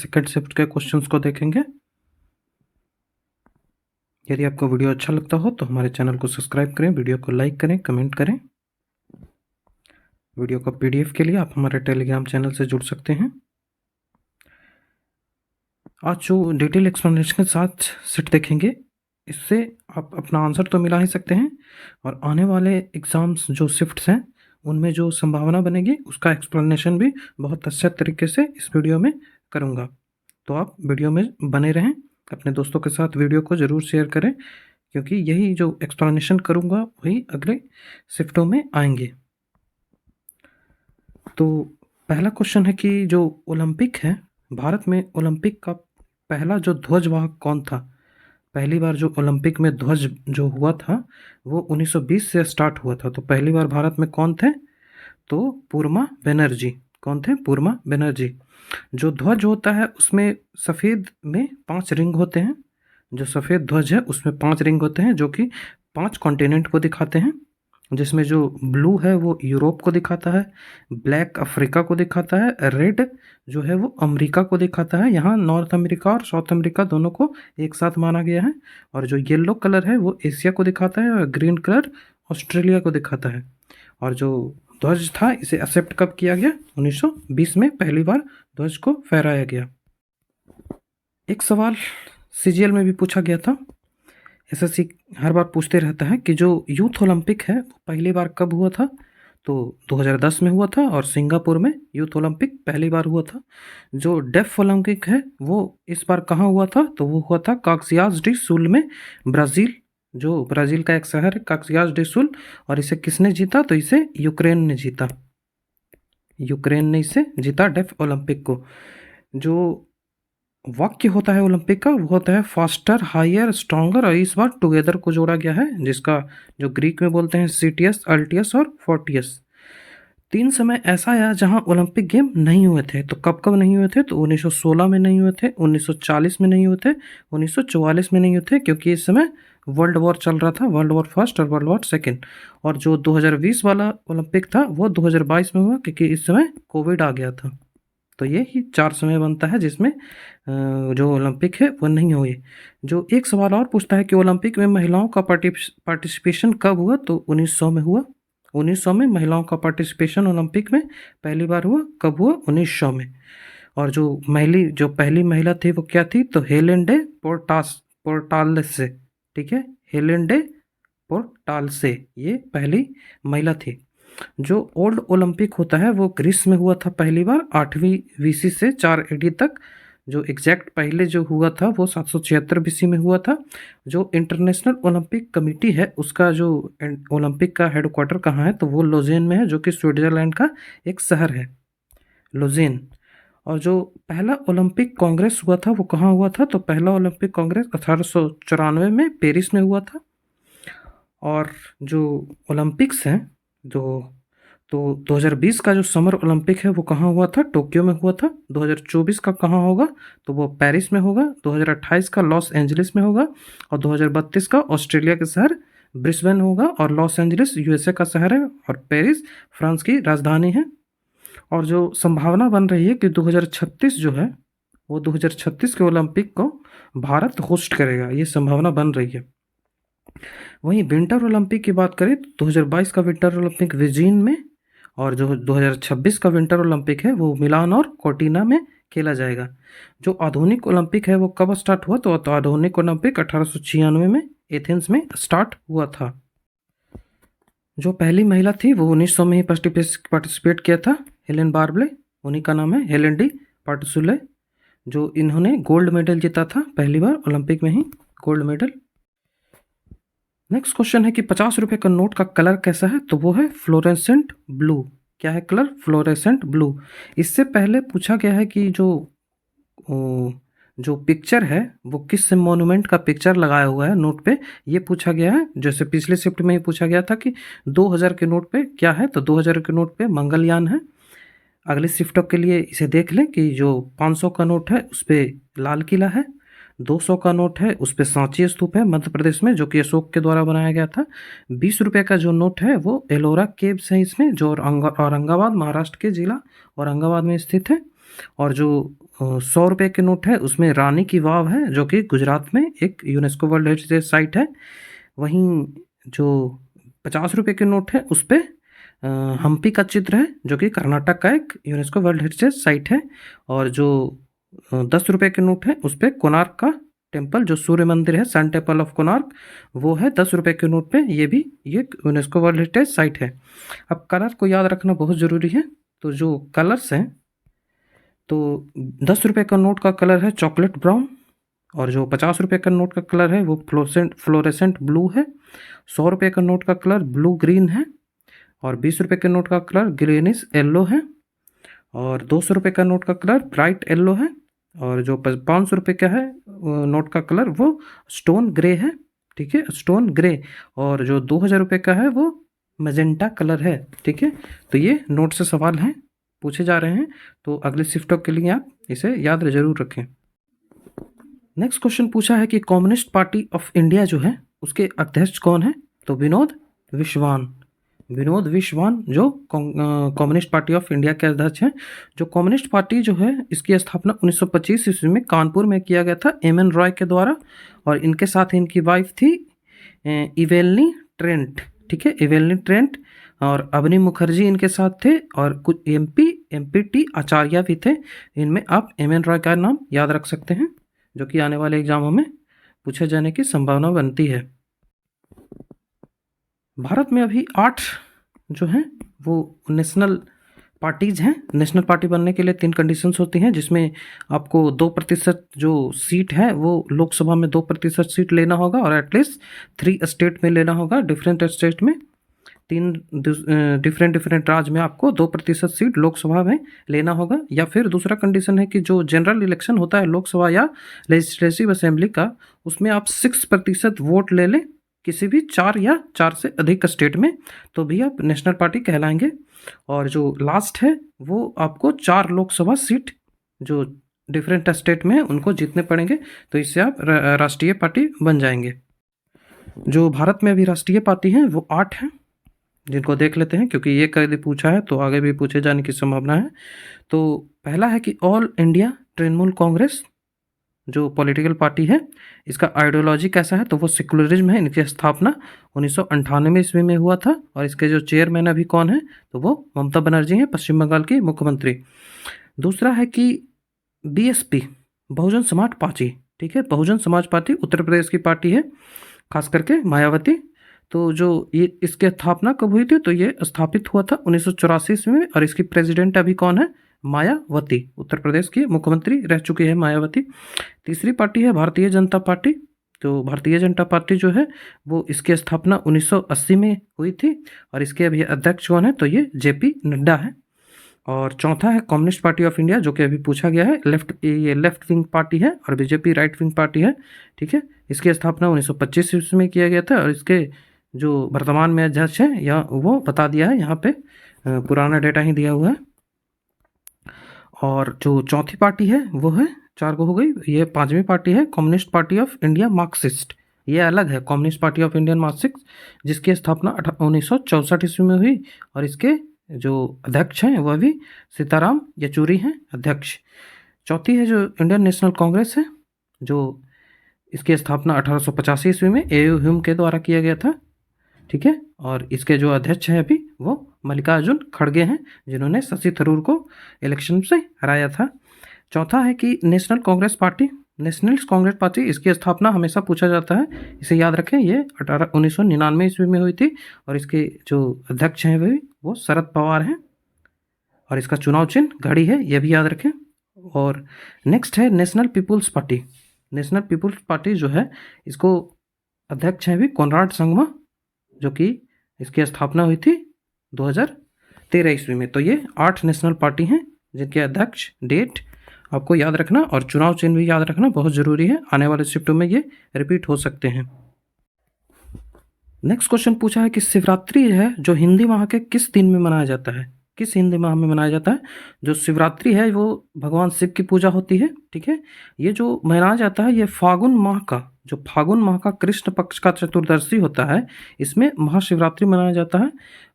Second shift के questions को देखेंगे। यदि आपको वीडियो अच्छा लगता हो तो हमारे चैनल को सब्सक्राइब करें, वीडियो को लाइक करें, कमेंट करें। वीडियो का पीडीएफ के लिए आप हमारे टेलीग्राम चैनल से जुड़ सकते हैं। आज जो डिटेल एक्सप्लेनेशन के साथ सेट देखेंगे, इससे आप अपना आंसर तो मिला ही सकते हैं और आने वाले एग्ज़ाम्स जो शिफ्ट्स हैं उनमें जो संभावना बनेगी उसका एक्सप्लेनेशन भी बहुत अच्छे तरीके से इस वीडियो में करूँगा। तो आप वीडियो में बने रहें, अपने दोस्तों के साथ वीडियो को ज़रूर शेयर करें, क्योंकि यही जो एक्सप्लेनेशन करूँगा वही अगले शिफ्टों में आएंगे। तो पहला क्वेश्चन है कि जो ओलंपिक है, भारत में ओलंपिक का पहला जो ध्वजवाहक कौन था? पहली बार जो ओलंपिक में ध्वज जो हुआ था वो 1920 से स्टार्ट हुआ था। तो पहली बार भारत में कौन थे? तो पूर्मा बनर्जी। कौन थे? पूर्मा बनर्जी। जो ध्वज होता है उसमें सफ़ेद में 5 रिंग होते हैं। जो सफ़ेद ध्वज है उसमें 5 रिंग होते हैं जो कि 5 कॉन्टिनेंट को दिखाते हैं, जिसमें जो ब्लू है वो यूरोप को दिखाता है, ब्लैक अफ्रीका को दिखाता है, रेड जो है वो अमेरिका को दिखाता है। यहाँ नॉर्थ अमेरिका और साउथ अमेरिका दोनों को एक साथ माना गया है। और जो येलो कलर है वो एशिया को दिखाता है और ग्रीन कलर ऑस्ट्रेलिया को दिखाता है। और जो ध्वज था इसे एक्सेप्ट कब किया गया? 1920 में पहली बार ध्वज को फहराया गया। एक सवाल सीजीएल में भी पूछा गया था, एसएससी हर बार पूछते रहता है कि जो यूथ ओलंपिक है वो पहली बार कब हुआ था? तो 2010 में हुआ था और सिंगापुर में यूथ ओलंपिक पहली बार हुआ था। जो डेफ ओलंपिक है वो इस बार कहाँ हुआ था? तो वो हुआ था काक्सियास डी सुल में, ब्राज़ील। जो ब्राज़ील का एक शहर है काक्सियास डी सुल। और इसे किसने जीता? तो इसे यूक्रेन ने जीता। यूक्रेन ने इसे जीता डेफ ओलंपिक को। जो वाक्य होता है ओलंपिक का वो होता है फास्टर, हायर, स्ट्रॉन्गर, और इस बार टुगेदर को जोड़ा गया है, जिसका जो ग्रीक में बोलते हैं सीटियस, अल्टियस और फोर्टियस। 3 समय ऐसा आया जहां ओलंपिक गेम नहीं हुए थे। तो कब कब नहीं हुए थे? तो 1916 में नहीं हुए थे, 1940 में नहीं हुए थे, 1944 में नहीं हुए थे, क्योंकि इस समय वर्ल्ड वॉर चल रहा था, वर्ल्ड वॉर फर्स्ट और वर्ल्ड वॉर सेकेंड। और जो 2020 वाला ओलंपिक था वो 2022 में हुआ, क्योंकि इस समय कोविड आ गया था। तो ये ही 4 समय बनता है जिसमें जो ओलंपिक है वो नहीं हुए। जो एक सवाल और पूछता है कि ओलंपिक में महिलाओं का पार्टिसिपेशन कब हुआ? तो 1900 में हुआ। 1900 में महिलाओं का पार्टिसिपेशन ओलंपिक में पहली बार हुआ। कब हुआ? 1900 में। और जो पहली महिला थी वो क्या थी? तो हेलेन डे पोर्टाल्से। ठीक है, हेलेन डे पोर्टाल्से ये पहली महिला थी। जो ओल्ड ओलंपिक होता है वो ग्रीस में हुआ था पहली बार 8वीं बीसी से 4 एडी तक। जो एग्जैक्ट पहले जो हुआ था वो 776 बीसी में हुआ था। जो इंटरनेशनल ओलंपिक कमेटी है उसका जो ओलंपिक का हेडक्वार्टर कहाँ है? तो वो लोजेन में है, जो कि स्विट्जरलैंड का एक शहर है, लोजेन। और जो पहला ओलंपिक कांग्रेस हुआ था वो कहाँ हुआ था? तो पहला ओलंपिक कांग्रेस 1894 में पेरिस में हुआ था। और जो ओलंपिक्स हैं तो 2020 का जो समर ओलंपिक है वो कहाँ हुआ था? टोक्यो में हुआ था। 2024 का कहाँ होगा? तो वो पेरिस में होगा। 2028 का लॉस एंजलिस में होगा। और 2032 का ऑस्ट्रेलिया के शहर ब्रिस्बेन होगा। और लॉस एंजलिस यूएसए का शहर है और पेरिस फ्रांस की राजधानी है। और जो संभावना बन रही है कि 2036 जो है वो 2036 के ओलंपिक को भारत होस्ट करेगा, ये संभावना बन रही है। वहीं विंटर ओलंपिक की बात करें तो 2022 का विंटर ओलंपिक बीजिंग में, और जो 2026 का विंटर ओलंपिक है वो मिलान और कोर्टिना में खेला जाएगा। जो आधुनिक ओलंपिक है वो कब स्टार्ट हुआ? तो आधुनिक ओलंपिक 1896 में एथेंस में स्टार्ट हुआ था। जो पहली महिला थी वो 1900 में ही पार्टिसिपेट किया था, हेलेन बार्बले। उन्हीं का नाम है हेलेन डी पार्टसुले। जो इन्होंने गोल्ड मेडल जीता था पहली बार ओलंपिक में ही, गोल्ड मेडल। नेक्स्ट क्वेश्चन है कि 50 रुपये का नोट का कलर कैसा है? तो वो है फ्लोरेसेंट ब्लू। क्या है कलर? Fluorescent blue. इससे पहले पूछा गया है कि जो पिक्चर है वो किस मॉन्यूमेंट का पिक्चर लगाया हुआ है नोट पे, ये पूछा गया है। जैसे पिछले शिफ्ट में ही पूछा गया था कि 2000 के नोट पे क्या है? तो 2000 के नोट पे मंगलयान है। अगले शिफ्टों के लिए इसे देख लें कि जो 500 का नोट है उस पर लाल किला है, 200 का नोट है उस पर सांची स्तूप है मध्य प्रदेश में, जो कि अशोक के द्वारा बनाया गया था। 20 रुपये का जो नोट है वो एलोरा केव्स है इसमें, जो औरंगाबाद महाराष्ट्र के जिला औरंगाबाद में स्थित है। और जो 100 रुपये के नोट है उसमें रानी की वाव है जो कि गुजरात में एक यूनेस्को वर्ल्ड हेरिटेज साइट है। वहीं जो 50 रुपये के नोट है उस पर हम्पी का चित्र है जो कि कर्नाटक का एक यूनेस्को वर्ल्ड हेरिटेज साइट है। और जो 10 रुपये के नोट है उस पर कोणार्क का टेम्पल जो सूर्य मंदिर है सन टेम्पल ऑफ कोणार्क वो है 10 रुपये के नोट पे। ये भी ये यूनेस्को वर्ल्ड हेरिटेज साइट है। अब कलर को याद रखना बहुत ज़रूरी है। तो जो कलर्स हैं तो 10 रुपये का नोट का कलर है चॉकलेट ब्राउन और जो 50 रुपये का नोट का कलर है वो फ्लोरेसेंट ब्लू है। 100 रुपये का नोट का कलर ब्लू ग्रीन है और 20 रुपये के नोट का कलर ग्रीनिश येलो है और 200 रुपये का नोट का कलर ब्राइट येलो है और जो 500 रुपये का है नोट का कलर वो स्टोन ग्रे है। ठीक है, स्टोन ग्रे। और जो 2000 रुपये का है वो मैजेंटा कलर है। ठीक है, तो ये नोट से सवाल हैं पूछे जा रहे हैं, तो अगले शिफ्टों के लिए आप इसे याद जरूर रखें। नेक्स्ट क्वेश्चन पूछा है कि कम्युनिस्ट पार्टी ऑफ इंडिया जो है उसके अध्यक्ष कौन है? तो विनोद विश्वान। विनोद विश्वान जो कम्युनिस्ट पार्टी ऑफ इंडिया के अध्यक्ष हैं। जो कम्युनिस्ट पार्टी जो है इसकी स्थापना 1925 ईस्वी में कानपुर में किया गया था एम एन रॉय के द्वारा और इनके साथ इनकी वाइफ थी इवेलनी ट्रेंट। ठीक है, इवेलनी ट्रेंट और अवनी मुखर्जी इनके साथ थे और कुछ एमपीटी आचार्य भी थे। इनमें आप एम एन रॉय का नाम याद रख सकते हैं जो कि आने वाले एग्जामों में पूछे जाने की संभावना बनती है। भारत में अभी 8 जो हैं वो नेशनल पार्टीज हैं। नेशनल पार्टी बनने के लिए 3 कंडीशंस होती हैं जिसमें आपको 2% जो सीट है वो लोकसभा में 2% सीट लेना होगा और एटलीस्ट 3 स्टेट में लेना होगा। डिफरेंट स्टेट में 3 डिफरेंट राज्य में आपको 2% सीट लोकसभा में लेना होगा। या फिर दूसरा कंडीशन है कि जो जनरल इलेक्शन होता है लोकसभा या लेजिस्लेटिव असेंबली का उसमें आप 6% वोट ले लें किसी भी 4 या 4 से अधिक स्टेट में, तो भी आप नेशनल पार्टी कहलाएंगे। और जो लास्ट है वो आपको 4 लोकसभा सीट जो डिफरेंट स्टेट में उनको जीतने पड़ेंगे, तो इससे आप राष्ट्रीय पार्टी बन जाएंगे। जो भारत में अभी राष्ट्रीय पार्टी हैं वो 8 हैं जिनको देख लेते हैं क्योंकि ये कभी पूछा है तो आगे भी पूछे जाने की संभावना है। तो पहला है कि ऑल इंडिया तृणमूल कांग्रेस जो पॉलिटिकल पार्टी है इसका आइडियोलॉजी कैसा है? तो वो सेकुलरिज्म है। इनकी स्थापना 1998 ईस्वी में हुआ था और इसके जो चेयरमैन अभी कौन है? तो वो ममता बनर्जी हैं, पश्चिम बंगाल की मुख्यमंत्री। दूसरा है कि बीएसपी बहुजन समाज पार्टी। ठीक है, बहुजन समाज पार्टी उत्तर प्रदेश की पार्टी है, खास करके मायावती। तो जो ये इसकी स्थापना कब हुई थी? तो ये स्थापित हुआ था 1984 ईस्वी में और इसकी प्रेसिडेंट अभी कौन है? मायावती। उत्तर प्रदेश की मुख्यमंत्री रह चुकी है मायावती। तीसरी पार्टी है भारतीय जनता पार्टी। तो भारतीय जनता पार्टी जो है वो इसकी स्थापना 1980 में हुई थी और इसके अभी अध्यक्ष कौन है? तो ये जेपी नड्डा है। और चौथा है कम्युनिस्ट पार्टी ऑफ इंडिया जो कि अभी पूछा गया है। ये लेफ्ट विंग पार्टी है और बीजेपी राइट विंग पार्टी है। ठीक है, इसकी स्थापना 1925 ईस्वी में किया गया था और इसके जो वर्तमान में अध्यक्ष है या वो बता दिया है, यहाँ पे पुराना डेटा ही दिया हुआ है। और जो चौथी पार्टी है वो है 4 को हो गई। ये 5वीं पार्टी है communist party of India Marxist. ये अलग है communist party of Indian Marxist जिसकी स्थापना 1964 ईस्वी में हुई और इसके जो अध्यक्ष हैं वह भी सीताराम येचुरी हैं अध्यक्ष। चौथी है जो इंडियन नेशनल कांग्रेस है जो इसकी स्थापना 1885 ईस्वी में ए.यू. ह्यूम के द्वारा किया गया था। ठीक है, और इसके जो अध्यक्ष हैं अभी वो मल्लिकार्जुन खड़गे हैं जिन्होंने शशि थरूर को इलेक्शन से हराया था। चौथा है कि national Congress party. National Congress party इसकी स्थापना हमेशा पूछा जाता है, इसे याद रखें। ये 1999 ईस्वी में हुई थी और इसके जो अध्यक्ष हैं वो शरद पवार हैं और इसका चुनाव चिन्ह घड़ी है, ये भी याद रखें। और नेक्स्ट है नेशनल पीपुल्स पार्टी। नेशनल पीपुल्स पार्टी जो है इसको अध्यक्ष हैं भी कॉनराड संगमा जो कि इसकी स्थापना हुई थी 2013 ईस्वी में। तो ये 8 नेशनल पार्टी हैं जिनके अध्यक्ष डेट आपको याद रखना और चुनाव चिन्ह भी याद रखना बहुत ज़रूरी है। आने वाले शिफ्टों में ये रिपीट हो सकते हैं। नेक्स्ट क्वेश्चन पूछा है कि शिवरात्रि है जो हिंदी माह के किस दिन में मनाया जाता है? किस हिंदी माह में मनाया जाता है? जो शिवरात्रि है वो भगवान शिव की पूजा होती है। ठीक है, ये जो मनाया जाता है ये फागुन माह का कृष्ण पक्ष का चतुर्दशी होता है, इसमें महाशिवरात्रि मनाया जाता है।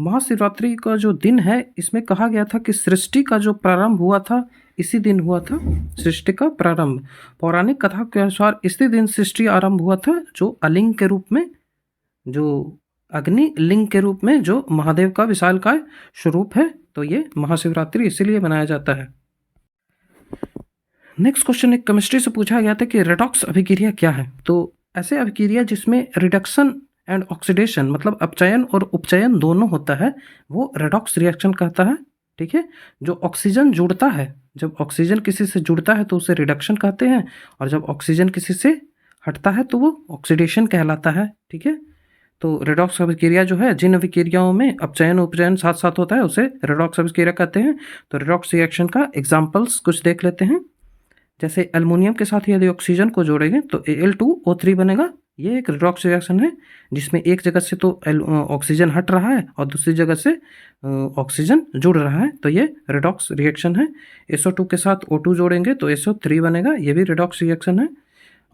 महाशिवरात्रि का जो दिन है इसमें कहा गया था कि सृष्टि का जो प्रारंभ हुआ था इसी दिन हुआ था सृष्टि का प्रारंभ। पौराणिक कथा के अनुसार इसी दिन सृष्टि आरंभ हुआ था, जो अलिंग के रूप में, जो अग्नि लिंग के रूप में, जो महादेव का विशालकाय स्वरूप है। तो ये महाशिवरात्रि इसीलिए मनाया जाता है। नेक्स्ट क्वेश्चन एक केमिस्ट्री से पूछा गया था कि रेडॉक्स अभिक्रिया क्या है। तो ऐसे अभिक्रिया जिसमें रिडक्शन एंड ऑक्सीडेशन, मतलब अपचयन और उपचयन दोनों होता है, वो रेडॉक्स रिएक्शन कहता है। ठीक है, जो ऑक्सीजन जुड़ता है, जब ऑक्सीजन किसी से जुड़ता है तो उसे रिडक्शन कहते हैं, और जब ऑक्सीजन किसी से हटता है तो वो ऑक्सीडेशन कहलाता है। ठीक है, तो रेडॉक्स अभिक्रिया जो है, जिन अभिक्रियाओं में अपचयन उपचयन साथ साथ होता है उसे रेडॉक्स अभिक्रिया कहते हैं। तो रेडॉक्स रिएक्शन का एग्जाम्पल्स कुछ देख लेते हैं। जैसे एल्युमिनियम के साथ यदि ऑक्सीजन को जोड़ेंगे तो Al2O3 बनेगा। ये एक रेडॉक्स रिएक्शन है जिसमें एक जगह से तो ऑक्सीजन हट रहा है और दूसरी जगह से ऑक्सीजन जुड़ रहा है, तो ये रेडॉक्स रिएक्शन है। SO2 के साथ O2 जोड़ेंगे तो SO3 बनेगा, ये भी रेडॉक्स रिएक्शन है।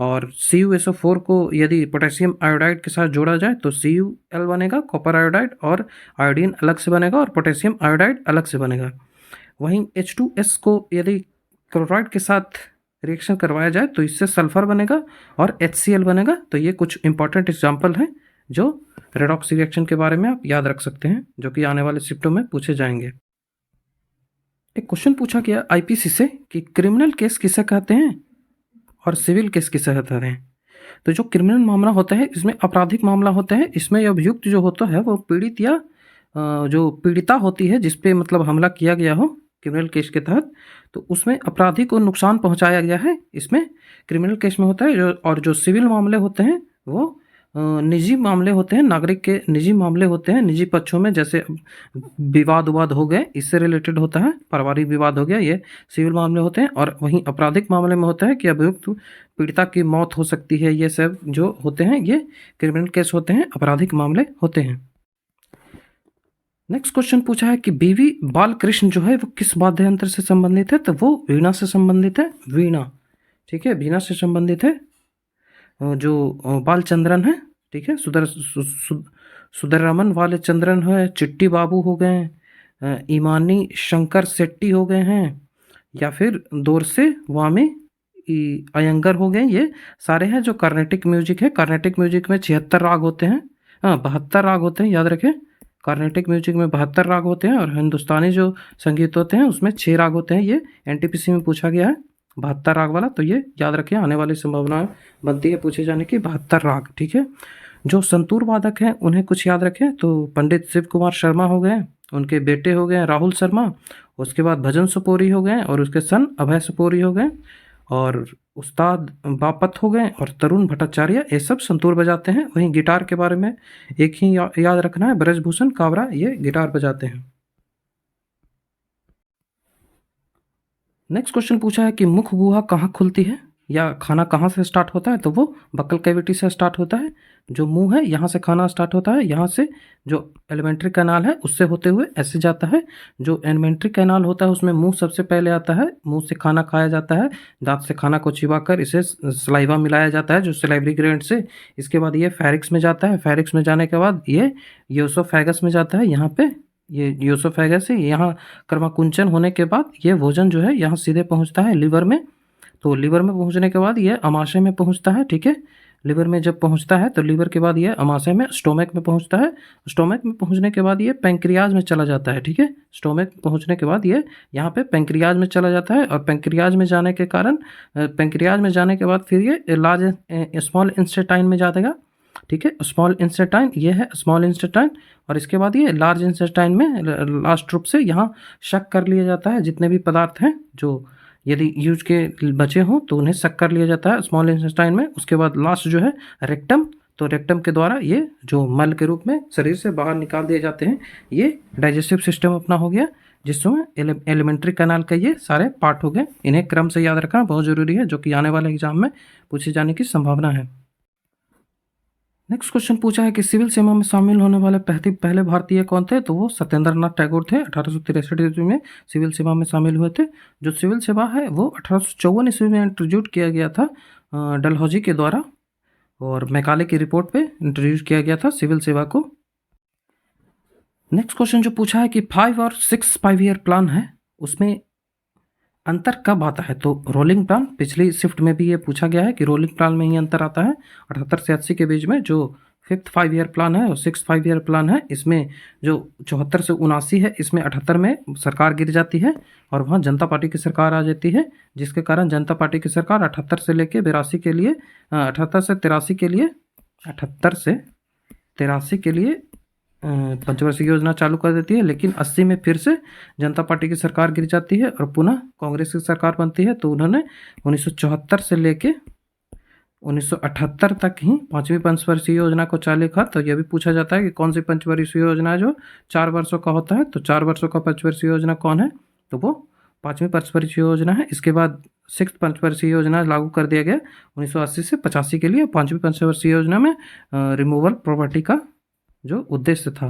और CuSO4 को यदि पोटेशियम आयोडाइड के साथ जोड़ा जाए तो Cul बनेगा, कॉपर आयोडाइड, और आयोडीन अलग से बनेगा और पोटेशियम आयोडाइड अलग से बनेगा। वहीं H2S को यदि क्लोराइड के साथ रिएक्शन करवाया जाए तो इससे सल्फर बनेगा और HCl बनेगा। तो ये कुछ इंपॉर्टेंट एग्जाम्पल हैं जो रेडॉक्स रिएक्शन के बारे में आप याद रख सकते हैं, जो कि आने वाले शिफ्टों में पूछे जाएंगे। एक क्वेश्चन पूछा गया IPC से कि क्रिमिनल केस किसे कहते हैं और सिविल केस किसे कहते हैं। तो जो क्रिमिनल मामला होता है, इसमें आपराधिक मामला होता है, इसमें अभियुक्त जो होता है वो पीड़ित या जो पीड़िता होती है जिस पे मतलब हमला किया गया हो क्रिमिनल केस के तहत, तो उसमें अपराधी को नुकसान पहुंचाया गया है, इसमें क्रिमिनल केस में होता है। और जो सिविल मामले होते हैं वो निजी मामले होते हैं, नागरिक के निजी मामले होते हैं, निजी पक्षों में, जैसे विवाद उवाद हो गए, इससे रिलेटेड होता है, पारिवारिक विवाद हो गया, ये सिविल मामले होते हैं। और वहीं आपराधिक मामले में होता है कि अभियुक्त पीड़िता की मौत हो सकती है, ये सब जो होते हैं ये क्रिमिनल केस होते हैं, आपराधिक मामले होते हैं। नेक्स्ट क्वेश्चन पूछा है कि BV बालकृष्ण जो है वो किस वाद्य यंत्र से संबंधित है। तो वो वीणा से संबंधित है, वीणा। ठीक है, वीणा से संबंधित है। जो बालचंद्रन है, ठीक है, सुदरमन बालचंद्रन है, चिट्टी बाबू हो गए, ईमानी शंकर शेट्टी हो गए हैं, या फिर दोरसे वामी अयंगर हो गए। ये सारे हैं जो कार्नेटिक म्यूजिक है। कार्नेटिक म्यूजिक में 76 राग होते हैं, 72 राग होते हैं, याद रखें। कार्नेटिक म्यूजिक में 72 राग होते हैं और हिंदुस्तानी जो संगीत होते हैं उसमें 6 राग होते हैं। ये NTPC में पूछा गया है 72 राग वाला, तो ये याद रखें, आने वाली संभावना बनती है पूछे जाने की 72 राग। ठीक है, जो संतूर वादक हैं उन्हें कुछ याद रखें, तो पंडित शिव कुमार शर्मा हो गए, उनके बेटे हो गए राहुल शर्मा, उसके बाद भजन सुपोरी हो गए और उसके सन अभय सुपोरी हो गए, और उस्ताद बापत हो गए और तरुण भट्टाचार्य, ये सब संतूर बजाते हैं। वहीं गिटार के बारे में एक ही याद रखना है, ब्रजभूषण कावरा ये गिटार बजाते हैं। नेक्स्ट क्वेश्चन पूछा है कि मुख गुहा कहाँ खुलती है या खाना कहाँ से स्टार्ट होता है। तो वो बक्कल कैविटी से स्टार्ट होता है, जो मुंह है यहाँ से खाना स्टार्ट होता है, यहाँ से जो एलिमेंट्री कैनाल है उससे होते हुए ऐसे जाता है। जो एलिमेंट्री कैनाल होता है उसमें मुंह सबसे पहले आता है, मुंह से खाना खाया जाता है, दांत से खाना को चिबाकर इसे सलाइवा मिलाया जाता है जो सलाइवरी ग्लैंड से। इसके बाद ये फेरिक्स में जाता है, फेरिक्स में जाने के बाद ये यूसोफेगस में जाता है, यहाँ पे ये यूसोफेगस है। यहाँ कर्माकुंचन होने के बाद ये भोजन जो है यहाँ सीधे पहुँचता है लिवर में। तो लिवर में पहुंचने के बाद ये अमाशय में पहुंचता है। ठीक है, लिवर में जब पहुंचता है तो लिवर के बाद ये अमाशय में स्टोमक में पहुंचता है। स्टोमक में पहुंचने के बाद ये पैंक्रियाज में चला जाता है। ठीक है, स्टोमक में पहुंचने के बाद ये यहाँ पे पैंक्रियाज में चला जाता है, और पैंक्रियाज में जाने के कारण पैंक्रियाज में जाने के बाद फिर ये लार्ज स्मॉल इंटेस्टाइन में जाएगा। ठीक है, स्मॉल इंटेस्टाइन ये है स्मॉल इंटेस्टाइन, और इसके बाद ये लार्ज इंटेस्टाइन में लास्ट रूप से यहाँ शक कर लिया जाता है। जितने भी पदार्थ हैं जो यदि यूज के बचे हों तो उन्हें शक कर लिया जाता है स्मॉल इंटेस्टाइन में। उसके बाद लास्ट जो है रेक्टम, तो रेक्टम के द्वारा ये जो मल के रूप में शरीर से बाहर निकाल दिए जाते हैं। ये डाइजेस्टिव सिस्टम अपना हो गया, जिसमें एलिमेंट्री कैनाल का ये सारे पार्ट हो गए। इन्हें क्रम से याद रखना बहुत ज़रूरी है, जो कि आने वाले एग्जाम में पूछे जाने की संभावना है। नेक्स्ट क्वेश्चन पूछा है कि सिविल सेवा में शामिल होने वाले पहले भारतीय कौन थे। तो वो सत्येंद्र नाथ टैगोर थे। 1863 ईस्वी में सिविल सेवा में शामिल हुए थे। जो सिविल सेवा है वो 1854 ईस्वी में इंट्रोड्यूस किया गया था डलहौजी के द्वारा, और मैकाले की रिपोर्ट पे इंट्रोड्यूस किया गया था सिविल सेवा को। नेक्स्ट क्वेश्चन जो पूछा है कि 5 और 6 5 ईयर प्लान है, उसमें अंतर कब आता है? तो रोलिंग प्लान, पिछली शिफ्ट में भी ये पूछा गया है कि रोलिंग प्लान में ही अंतर आता है। 78 से 80 के बीच में जो 5th 5 ईयर प्लान है और 6th 5 ईयर प्लान है, इसमें जो 74 से 79 है, इसमें 78 में सरकार गिर जाती है और वहाँ जनता पार्टी की सरकार आ जाती है, जिसके कारण जनता पार्टी की सरकार 78 से लेके 82 के लिए 78 से 83 के लिए 78 से 83 के लिए पंचवर्षीय योजना चालू कर देती है। लेकिन 80 में फिर से जनता पार्टी की सरकार गिर जाती है और पुनः कांग्रेस की सरकार बनती है। तो उन्होंने 1974 से लेके 1978 तक ही 5वीं पंचवर्षीय योजना को चालू किया। तो यह भी पूछा जाता है कि कौन सी पंचवर्षीय योजना है जो 4 वर्षों का होता है। तो 4 वर्षों का पंचवर्षीय योजना कौन है? तो वो 5वीं पंचवर्षीय योजना है। इसके बाद 6th पंचवर्षीय योजना लागू कर दिया गया 1980 से 85 के लिए। 5वीं पंचवर्षीय योजना में रिमूवल प्रॉपर्टी का जो उद्देश्य था।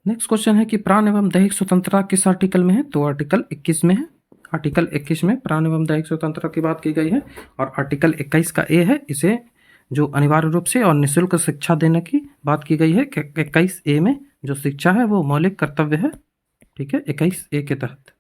नेक्स्ट क्वेश्चन है कि प्राण एवं दैहिक स्वतंत्रता किस आर्टिकल में है? तो आर्टिकल 21 में है। आर्टिकल 21 में प्राण एवं दैहिक स्वतंत्रता की बात की गई है और आर्टिकल 21 का ए है, इसे जो अनिवार्य रूप से और निःशुल्क शिक्षा देने की बात की गई है। 21 ए में जो शिक्षा है वो मौलिक कर्तव्य है, ठीक है, 21 ए के तहत।